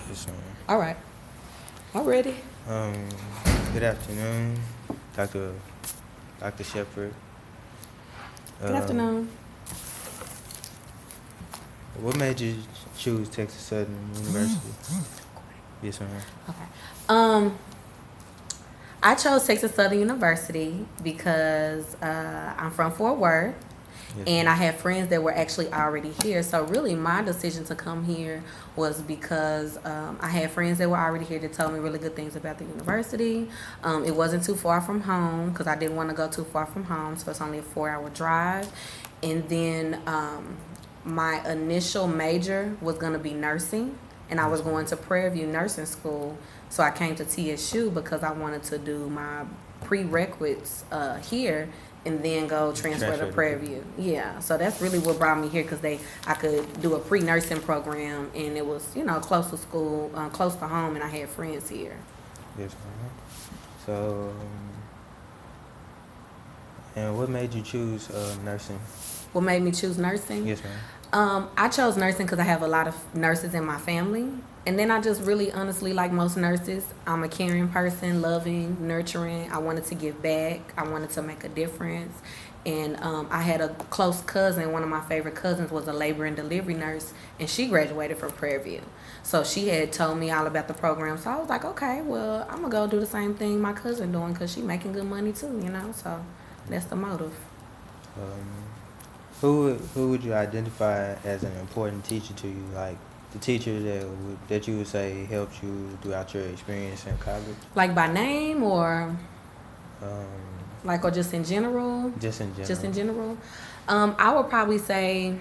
Yes, ma'am. All right. I'm ready. Um, Good afternoon, Dr. Shepherd. Good Um, afternoon. what made you choose Texas Southern University? Yes, ma'am. Okay. Um, I chose Texas Southern University because I'm from Fort Worth, Yes, and ma'am. I had friends that were actually already here. So really, my decision to come here was because I had friends that were already here that told me really good things about the university. It wasn't too far from home because I didn't want to go too far from home, so it's only a 4-hour drive. And then my initial major was going to be nursing, and I was Yes, ma'am. going to Prairie View Nursing School. So I came to TSU because I wanted to do my prerequisites here and then go transfer to Transfer to Prairie Prairie View. Yeah, so that's really what brought me here because I could do a pre-nursing program, and it was close to school, close to home, and I had friends here. Yes, ma'am. So, and what made you choose nursing? What made me choose nursing? Yes, ma'am. I chose nursing because I have a lot of nurses in my family. And then I just really honestly, like most nurses, I'm a caring person, loving, nurturing. I wanted to give back. I wanted to make a difference. And I had a close cousin. One of my favorite cousins was a labor and delivery nurse, and she graduated from Prairie View. So she had told me all about the program. So I was like, okay, well, I'm going to go do the same thing my cousin doing because she making good money too. So that's the motive. Um, who would you identify as an important teacher to you? Like the teacher that you would say helped you throughout your experience in college? Like by name or Um, or just in general? just in Just in general. general. I would probably say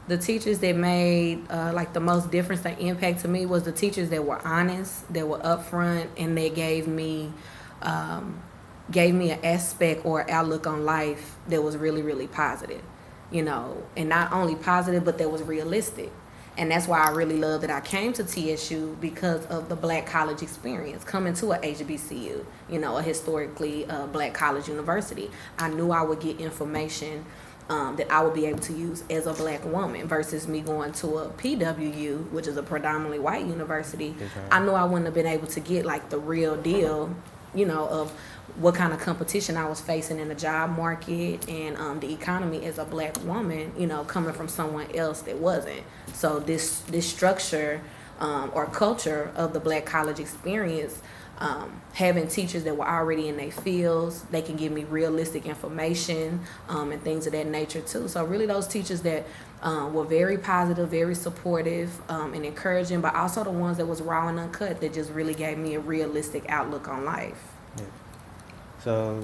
the teachers that made like the most difference and impact to me was the teachers that were honest, that were upfront, and they gave me an aspect or outlook on life that was really, really positive, and not only positive, but that was realistic. And that's why I really love that I came to TSU because of the black college experience, coming to a HBCU, a historically black college university. I knew I would get information that I would be able to use as a black woman versus me going to a PWU, which is a predominantly white university. Yes, ma'am. I knew I wouldn't have been able to get like the real deal, of what kind of competition I was facing in the job market and the economy as a black woman, coming from someone else that wasn't. So this structure or culture of the black college experience, having teachers that were already in their fields, they can give me realistic information and things of that nature too. So really those teachers that were very positive, very supportive and encouraging, but also the ones that was raw and uncut that just really gave me a realistic outlook on life. Yeah. So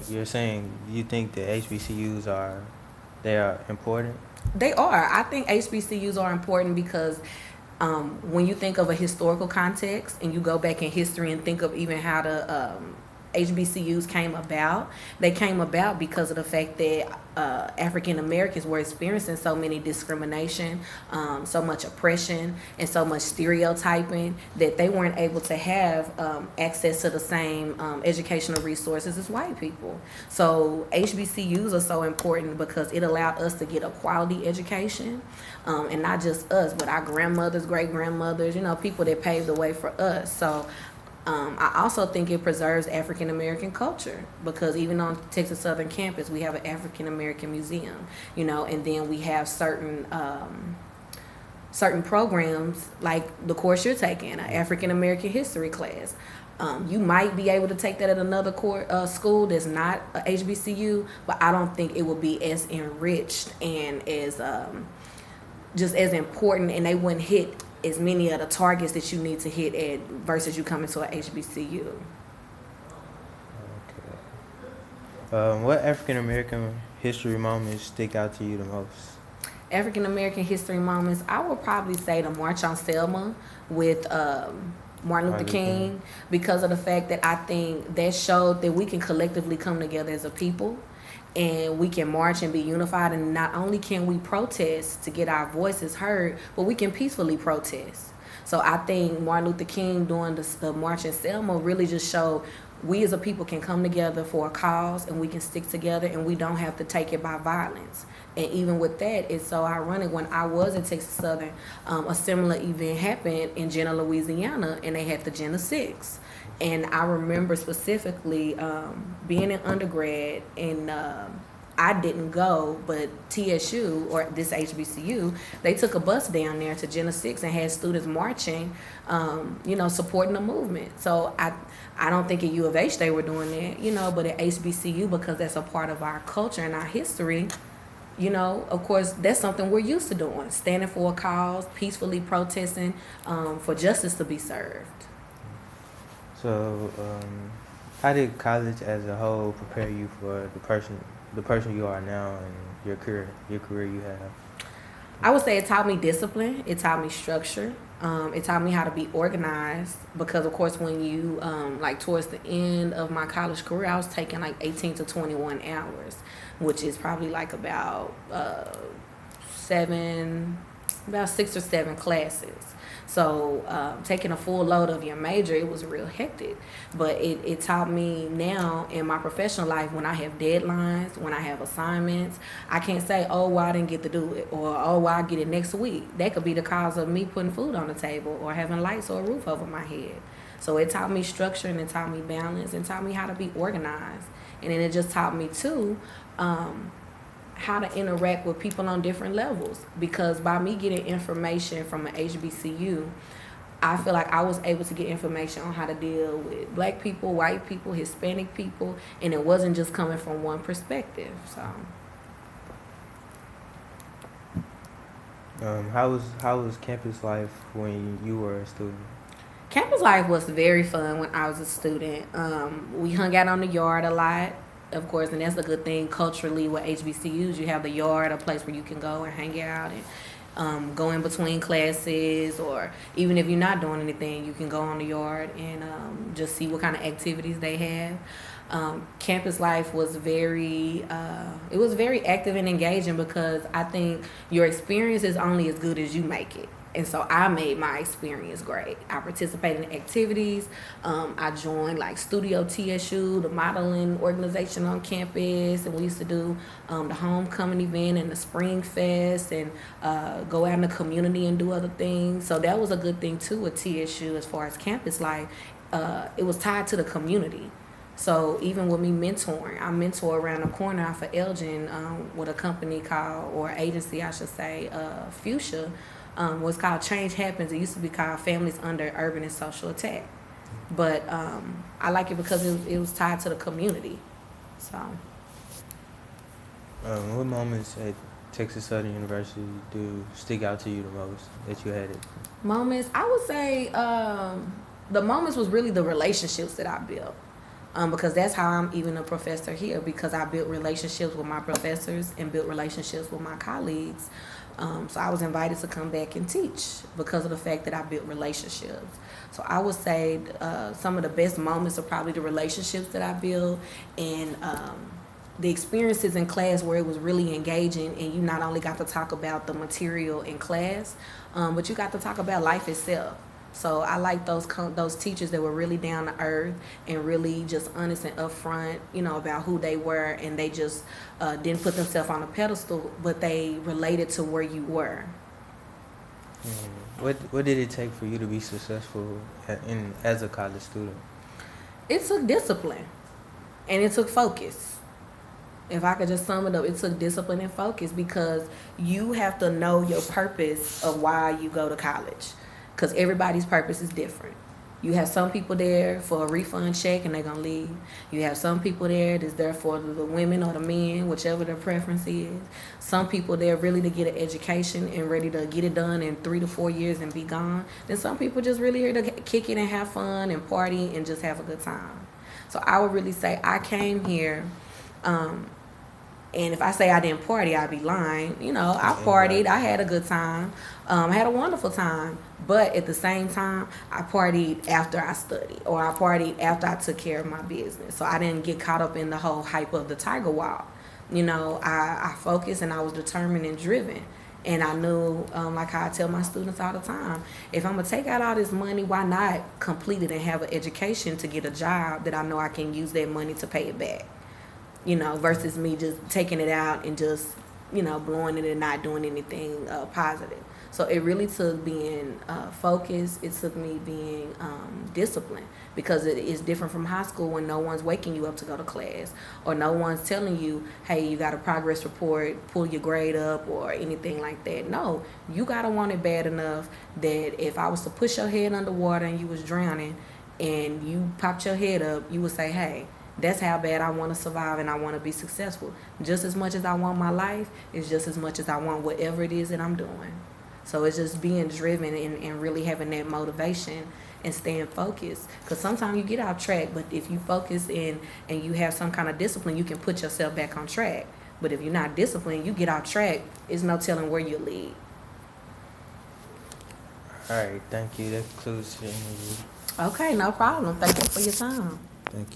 you're saying you think the HBCUs they are important? They are. I think HBCUs are important because when you think of a historical context and you go back in history and think of even how the HBCUs came about, they came about because of the fact that African Americans were experiencing so many discrimination, so much oppression, and so much stereotyping that they weren't able to have access to the same educational resources as white people. So HBCUs are so important because it allowed us to get a quality education, and not just us, but our grandmothers, great grandmothers, people that paved the way for us. So I also think it preserves African American culture because even on Texas Southern campus, we have an African American museum, and then we have certain programs like the course you're taking, an African American history class. You might be able to take that at another school that's not a HBCU, but I don't think it will be as enriched and as just as important, and they wouldn't hit as many of the targets that you need to hit at versus you coming to a HBCU. Okay. What African American history moments stick out to you the most? African American history moments, I would probably say the March on Selma with Martin Luther King, because of the fact that I think that showed that we can collectively come together as a people and we can march and be unified, and not only can we protest to get our voices heard, but we can peacefully protest. So I think Martin Luther King doing the March in Selma really just showed we as a people can come together for a cause and we can stick together and we don't have to take it by violence. And even with that, it's so ironic. When I was at Texas Southern, a similar event happened in Jenna, Louisiana, and they had the Jenna 6. And I remember specifically being in undergrad, and I didn't go, but TSU, or this HBCU, they took a bus down there to Jenna 6 and had students marching, supporting the movement. So I don't think at U of H they were doing that, but at HBCU, because that's a part of our culture and our history, of course, that's something we're used to doing, standing for a cause, peacefully protesting for justice to be served. So, how did college as a whole prepare you for the person you are now and your career you have? I would say it taught me discipline. It taught me structure. It taught me how to be organized, because of course when you towards the end of my college career, I was taking 18 to 21 hours, which is probably about 6 or 7 classes. So taking a full load of your major, it was real hectic. But it taught me now in my professional life, when I have deadlines, when I have assignments, I can't say, oh, well, I didn't get to do it, or oh, well, I'll get it next week. That could be the cause of me putting food on the table or having lights or a roof over my head. So it taught me structure, and it taught me balance, and taught me how to be organized. And then it just taught me too how to interact with people on different levels, because by me getting information from an HBCU, I feel like I was able to get information on how to deal with Black people, white people, Hispanic people, and it wasn't just coming from one perspective. So how was campus life when you were a student? campus life was very fun when I was a student. We hung out on the yard a lot, of course, and that's a good thing culturally with HBCUs. You have the yard, a place where you can go and hang out and go in between classes, or even if you're not doing anything, you can go on the yard and just see what kind of activities they have. Campus life was very active and engaging, because I think your experience is only as good as you make it. And so I made my experience great. I participated in activities. I joined Studio TSU, the modeling organization on campus, and we used to do the homecoming event and the spring fest, and go out in the community and do other things. So that was a good thing too with TSU as far as campus life. It was tied to the community. So even with me mentoring, I mentor around the corner off of Elgin with a company called, or agency I should say, Fuchsia. Was called Change Happens. It used to be called Families Under Urban and Social Attack. But I like it because it was tied to the community. So. What moments at Texas Southern University do stick out to you the most that you had it? Moments, I would say the moments was really the relationships that I built. Because that's how I'm even a professor here, because I built relationships with my professors and built relationships with my colleagues. So I was invited to come back and teach because of the fact that I built relationships. So I would say some of the best moments are probably the relationships that I built, and the experiences in class where it was really engaging, and you not only got to talk about the material in class, but you got to talk about life itself. So I like those teachers that were really down to earth and really just honest and upfront, about who they were, and they just didn't put themselves on a pedestal, but they related to where you were. What did it take for you to be successful as a college student? It took discipline, and it took focus. If I could just sum it up, it took discipline and focus, because you have to know your purpose of why you go to college. Because everybody's purpose is different. You have some people there for a refund check and they're going to leave. You have some people there that's there for the women or the men, whichever their preference is. Some people there really to get an education and ready to get it done in 3 to 4 years and be gone. Then some people just really here to kick it and have fun and party and just have a good time. So I would really say I came here, and if I say I didn't party, I'd be lying. I partied. I had a good time. I had a wonderful time. But at the same time, I partied after I studied, or I partied after I took care of my business. So I didn't get caught up in the whole hype of the Tiger Walk. I focused, and I was determined and driven. And I knew, like how I tell my students all the time, if I'm gonna take out all this money, why not complete it and have an education to get a job that I know I can use that money to pay it back? You know, versus me just taking it out and just, you know, blowing it and not doing anything positive. So it really took being focused. It took me being disciplined, because it is different from high school when no one's waking you up to go to class, or no one's telling you, hey, you got a progress report, pull your grade up, or anything like that. No, you got to want it bad enough that if I was to push your head underwater and you was drowning and you popped your head up, you would say, hey, that's how bad I want to survive and I want to be successful. Just as much as I want my life, it's just as much as I want whatever it is that I'm doing. So it's just being driven and really having that motivation and staying focused. Because sometimes you get off track, but if you focus and you have some kind of discipline, you can put yourself back on track. But if you're not disciplined, you get off track, it's no telling where you'll lead. All right, thank you. That concludes the interview. Okay, no problem. Thank you for your time. Thank you.